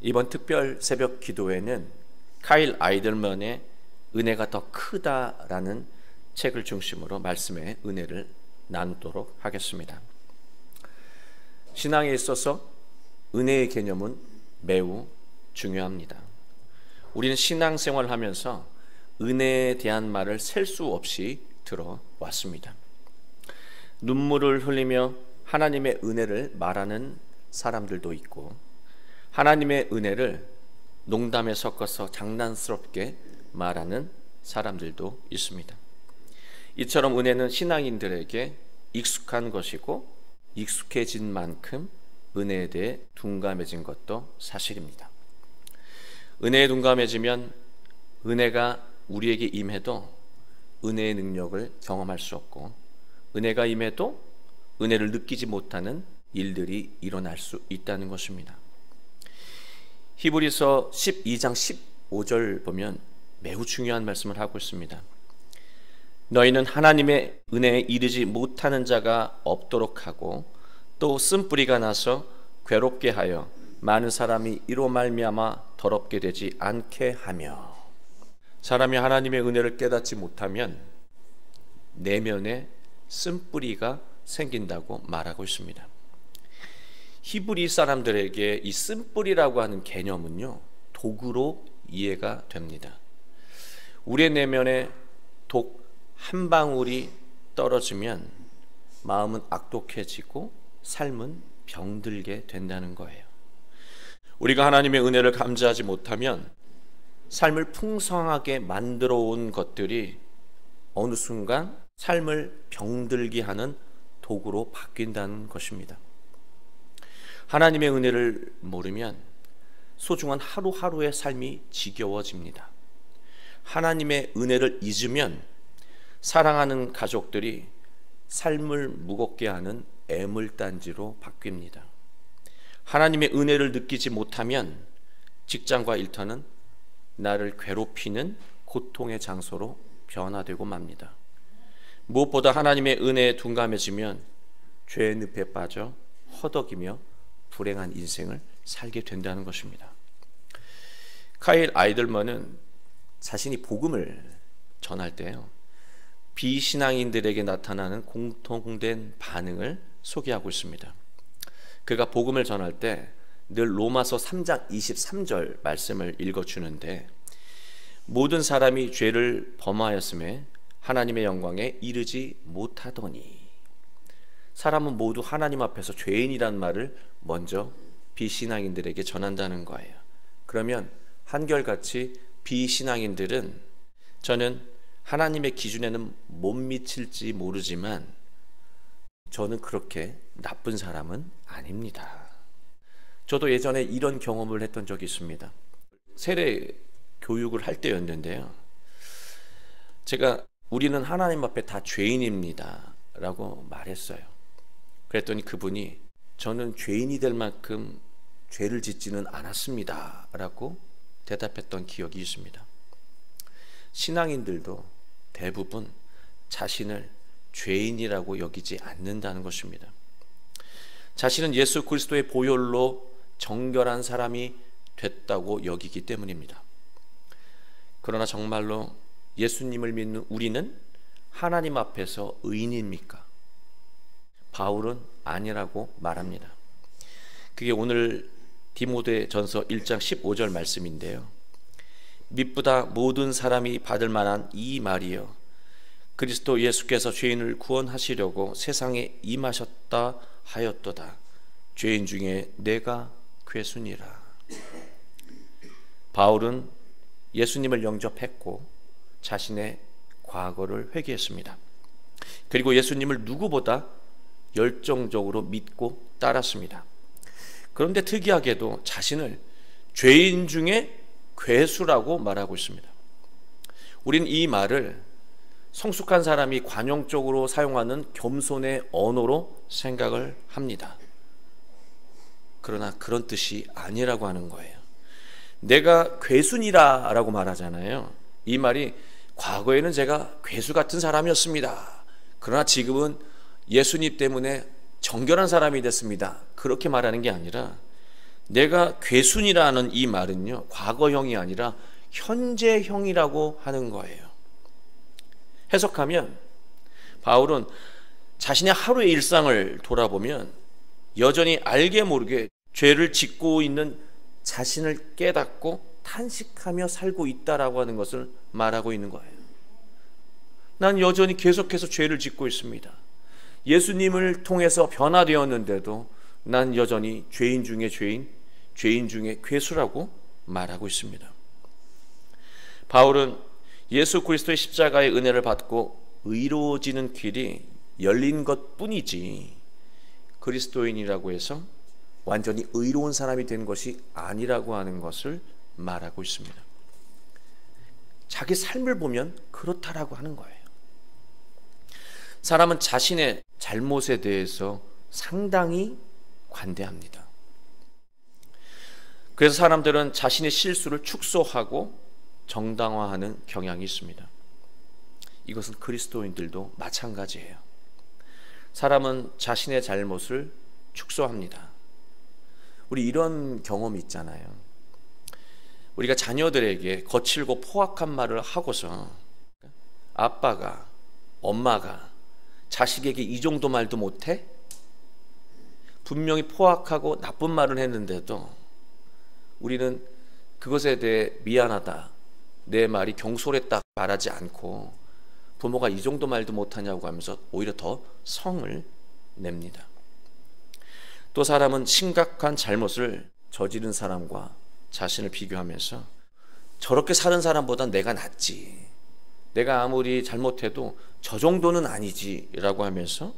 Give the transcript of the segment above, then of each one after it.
이번 특별 새벽 기도회는 카일 아이들먼의 은혜가 더 크다라는 책을 중심으로 말씀의 은혜를 나누도록 하겠습니다. 신앙에 있어서 은혜의 개념은 매우 중요합니다. 우리는 신앙생활을 하면서 은혜에 대한 말을 셀 수 없이 들어왔습니다. 눈물을 흘리며 하나님의 은혜를 말하는 사람들도 있고, 하나님의 은혜를 농담에 섞어서 장난스럽게 말하는 사람들도 있습니다. 이처럼 은혜는 신앙인들에게 익숙한 것이고, 익숙해진 만큼 은혜에 대해 둔감해진 것도 사실입니다. 은혜에 둔감해지면 은혜가 우리에게 임해도 은혜의 능력을 경험할 수 없고, 은혜가 임해도 은혜를 느끼지 못하는 일들이 일어날 수 있다는 것입니다. 히브리서 12장 15절 보면 매우 중요한 말씀을 하고 있습니다. 너희는 하나님의 은혜에 이르지 못하는 자가 없도록 하고, 또 쓴뿌리가 나서 괴롭게 하여 많은 사람이 이로 말미암아 더럽게 되지 않게 하며. 사람이 하나님의 은혜를 깨닫지 못하면 내면에 쓴뿌리가 생긴다고 말하고 있습니다. 히브리 사람들에게 이 쓴뿌리라고 하는 개념은요, 독으로 이해가 됩니다. 우리의 내면에 독 한 방울이 떨어지면 마음은 악독해지고 삶은 병들게 된다는 거예요. 우리가 하나님의 은혜를 감지하지 못하면 삶을 풍성하게 만들어 온 것들이 어느 순간 삶을 병들게 하는 독으로 바뀐다는 것입니다. 하나님의 은혜를 모르면 소중한 하루하루의 삶이 지겨워집니다. 하나님의 은혜를 잊으면 사랑하는 가족들이 삶을 무겁게 하는 애물단지로 바뀝니다. 하나님의 은혜를 느끼지 못하면 직장과 일터는 나를 괴롭히는 고통의 장소로 변화되고 맙니다. 무엇보다 하나님의 은혜에 둔감해지면 죄의 늪에 빠져 허덕이며 불행한 인생을 살게 된다는 것입니다. 카일 아이들먼은 자신이 복음을 전할 때요, 비신앙인들에게 나타나는 공통된 반응을 소개하고 있습니다. 그가 복음을 전할 때 늘 로마서 3장 23절 말씀을 읽어주는데, 모든 사람이 죄를 범하였음에 하나님의 영광에 이르지 못하더니. 사람은 모두 하나님 앞에서 죄인이란 말을 먼저 비신앙인들에게 전한다는 거예요. 그러면 한결같이 비신앙인들은 저는 하나님의 기준에는 못 미칠지 모르지만 저는 그렇게 나쁜 사람은 아닙니다. 저도 예전에 이런 경험을 했던 적이 있습니다. 세례 교육을 할 때였는데요, 제가 우리는 하나님 앞에 다 죄인입니다 라고 말했어요. 그랬더니 그분이 저는 죄인이 될 만큼 죄를 짓지는 않았습니다 라고 대답했던 기억이 있습니다. 신앙인들도 대부분 자신을 죄인이라고 여기지 않는다는 것입니다. 자신은 예수 그리스도의 보혈로 정결한 사람이 됐다고 여기기 때문입니다. 그러나 정말로 예수님을 믿는 우리는 하나님 앞에서 의인입니까? 바울은 아니라고 말합니다. 그게 오늘 디모데전서 1장 15절 말씀인데요, 미쁘다 모든 사람이 받을 만한 이 말이여, 그리스도 예수께서 죄인을 구원하시려고 세상에 임하셨다 하였도다. 죄인 중에 내가 괴순이라. 바울은 예수님을 영접했고 자신의 과거를 회개했습니다. 그리고 예수님을 누구보다 열정적으로 믿고 따랐습니다. 그런데 특이하게도 자신을 죄인 중에 괴수라고 말하고 있습니다. 우린 이 말을 성숙한 사람이 관용적으로 사용하는 겸손의 언어로 생각을 합니다. 그러나 그런 뜻이 아니라고 하는 거예요. 내가 괴순이라 라고 말하잖아요. 이 말이 과거에는 제가 괴수 같은 사람이었습니다. 그러나 지금은 예수님 때문에 정결한 사람이 됐습니다. 그렇게 말하는 게 아니라 내가 괴순이라는 이 말은요, 과거형이 아니라 현재형이라고 하는 거예요. 해석하면 바울은 자신의 하루의 일상을 돌아보면 여전히 알게 모르게 죄를 짓고 있는 자신을 깨닫고 탄식하며 살고 있다라고 하는 것을 말하고 있는 거예요. 난 여전히 계속해서 죄를 짓고 있습니다. 예수님을 통해서 변화되었는데도 난 여전히 죄인 중에 죄인, 죄인 중에 괴수라고 말하고 있습니다. 바울은 예수 그리스도의 십자가의 은혜를 받고 의로워지는 길이 열린 것뿐이지 그리스도인이라고 해서 완전히 의로운 사람이 된 것이 아니라고 하는 것을 말하고 있습니다. 자기 삶을 보면 그렇다라고 하는 거예요. 사람은 자신의 잘못에 대해서 상당히 관대합니다. 그래서 사람들은 자신의 실수를 축소하고 정당화하는 경향이 있습니다. 이것은 그리스도인들도 마찬가지예요. 사람은 자신의 잘못을 축소합니다. 우리 이런 경험이 있잖아요. 우리가 자녀들에게 거칠고 포악한 말을 하고서 아빠가, 엄마가 자식에게 이 정도 말도 못해? 분명히 포악하고 나쁜 말을 했는데도 우리는 그것에 대해 미안하다, 내 말이 경솔했다 말하지 않고 부모가 이 정도 말도 못하냐고 하면서 오히려 더 성을 냅니다. 또 사람은 심각한 잘못을 저지른 사람과 자신을 비교하면서 저렇게 사는 사람보다 내가 낫지, 내가 아무리 잘못해도 저 정도는 아니지 라고 하면서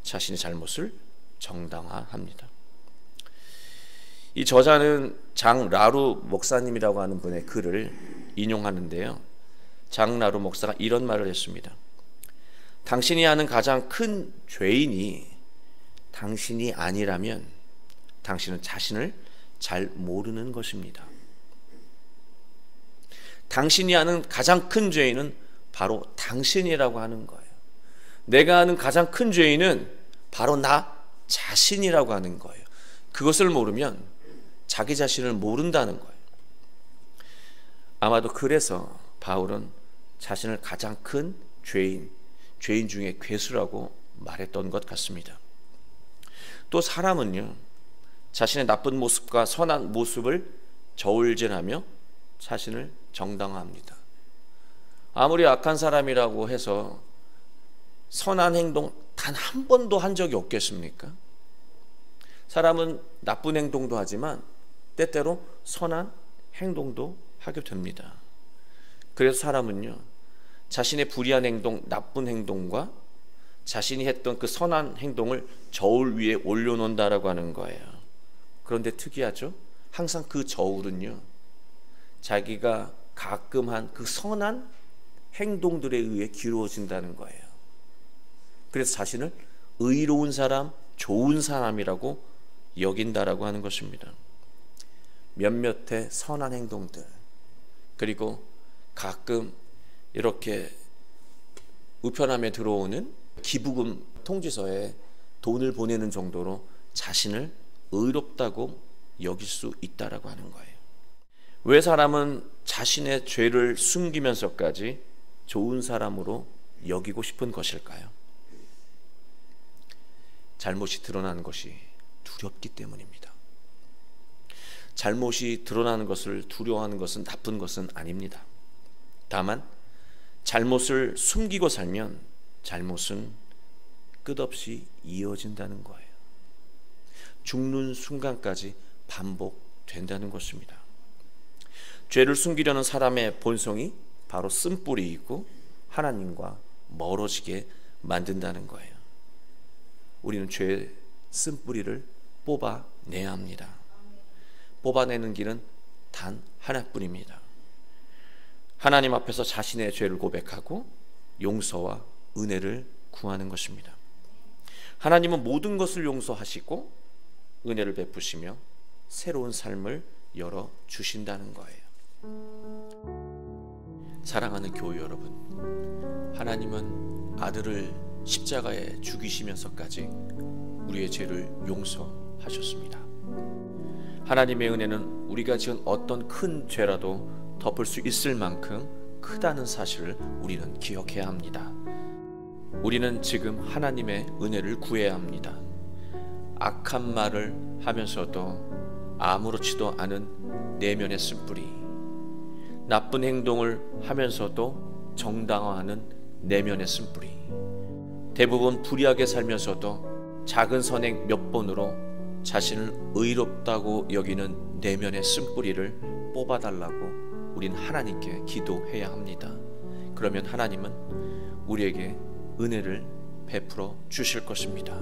자신의 잘못을 정당화합니다. 이 저자는 장라루 목사님이라고 하는 분의 글을 인용하는데요, 장라루 목사가 이런 말을 했습니다. 당신이 하는 가장 큰 죄인이 당신이 아니라면 당신은 자신을 잘 모르는 것입니다. 당신이 하는 가장 큰 죄인은 바로 당신이라고 하는 거예요. 내가 하는 가장 큰 죄인은 바로 나 자신이라고 하는 거예요. 그것을 모르면 자기 자신을 모른다는 거예요. 아마도 그래서 바울은 자신을 가장 큰 죄인 중에 괴수라고 말했던 것 같습니다. 또 사람은요, 자신의 나쁜 모습과 선한 모습을 저울질하며 자신을 정당화합니다. 아무리 악한 사람이라고 해서 선한 행동 단 한 번도 한 적이 없겠습니까? 사람은 나쁜 행동도 하지만 때때로 선한 행동도 하게 됩니다. 그래서 사람은요, 자신의 불의한 행동, 나쁜 행동과 자신이 했던 그 선한 행동을 저울 위에 올려놓는다라고 하는 거예요. 그런데 특이하죠? 항상 그 저울은요, 자기가 가끔 한 그 선한 행동들에 의해 기울어진다는 거예요. 그래서 자신을 의로운 사람, 좋은 사람이라고 여긴다라고 하는 것입니다. 몇몇의 선한 행동들, 그리고 가끔 이렇게 우편함에 들어오는 기부금 통지서에 돈을 보내는 정도로 자신을 의롭다고 여길 수 있다라고 하는 거예요. 왜 사람은 자신의 죄를 숨기면서까지 좋은 사람으로 여기고 싶은 것일까요? 잘못이 드러나는 것이 두렵기 때문입니다. 잘못이 드러나는 것을 두려워하는 것은 나쁜 것은 아닙니다. 다만 잘못을 숨기고 살면 잘못은 끝없이 이어진다는 거예요. 죽는 순간까지 반복된다는 것입니다. 죄를 숨기려는 사람의 본성이 바로 쓴뿌리이고 하나님과 멀어지게 만든다는 거예요. 우리는 죄의 쓴뿌리를 뽑아내야 합니다. 뽑아내는 길은 단 하나뿐입니다. 하나님 앞에서 자신의 죄를 고백하고 용서와 은혜를 구하는 것입니다. 하나님은 모든 것을 용서하시고 은혜를 베푸시며 새로운 삶을 열어주신다는 거예요. 사랑하는 교회 여러분, 하나님은 아들을 십자가에 죽이시면서까지 우리의 죄를 용서하셨습니다. 하나님의 은혜는 우리가 지은 어떤 큰 죄라도 덮을 수 있을 만큼 크다는 사실을 우리는 기억해야 합니다. 우리는 지금 하나님의 은혜를 구해야 합니다. 악한 말을 하면서도 아무렇지도 않은 내면의 쓴뿌리, 나쁜 행동을 하면서도 정당화하는 내면의 쓴뿌리, 대부분 불의하게 살면서도 작은 선행 몇 번으로 자신을 의롭다고 여기는 내면의 쓴뿌리를 뽑아달라고 우린 하나님께 기도해야 합니다. 그러면 하나님은 우리에게 은혜를 베풀어 주실 것입니다.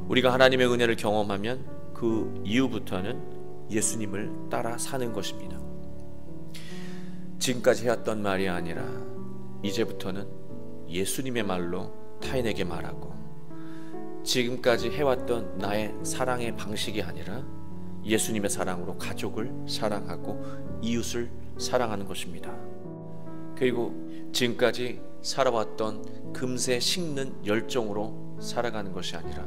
우리가 하나님의 은혜를 경험하면 그 이후부터는 예수님을 따라 사는 것입니다. 지금까지 해왔던 말이 아니라 이제부터는 예수님의 말로 타인에게 말하고, 지금까지 해왔던 나의 사랑의 방식이 아니라 예수님의 사랑으로 가족을 사랑하고 이웃을 사랑하는 것입니다. 그리고 지금까지 살아왔던 금세 식는 열정으로 살아가는 것이 아니라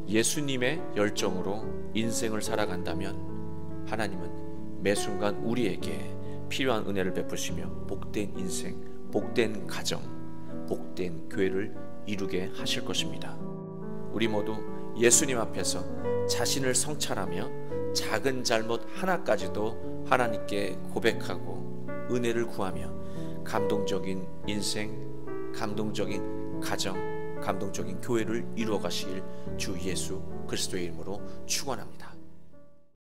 예수님의 열정으로 인생을 살아간다면 하나님은 매 순간 우리에게 필요한 은혜를 베푸시며 복된 인생, 복된 가정, 복된 교회를 이루게 하실 것입니다. 우리 모두 예수님 앞에서 자신을 성찰하며 작은 잘못 하나까지도 하나님께 고백하고 은혜를 구하며 감동적인 인생, 감동적인 가정, 감동적인 교회를 이루어 가시길 주 예수 그리스도의 이름으로 축원합니다.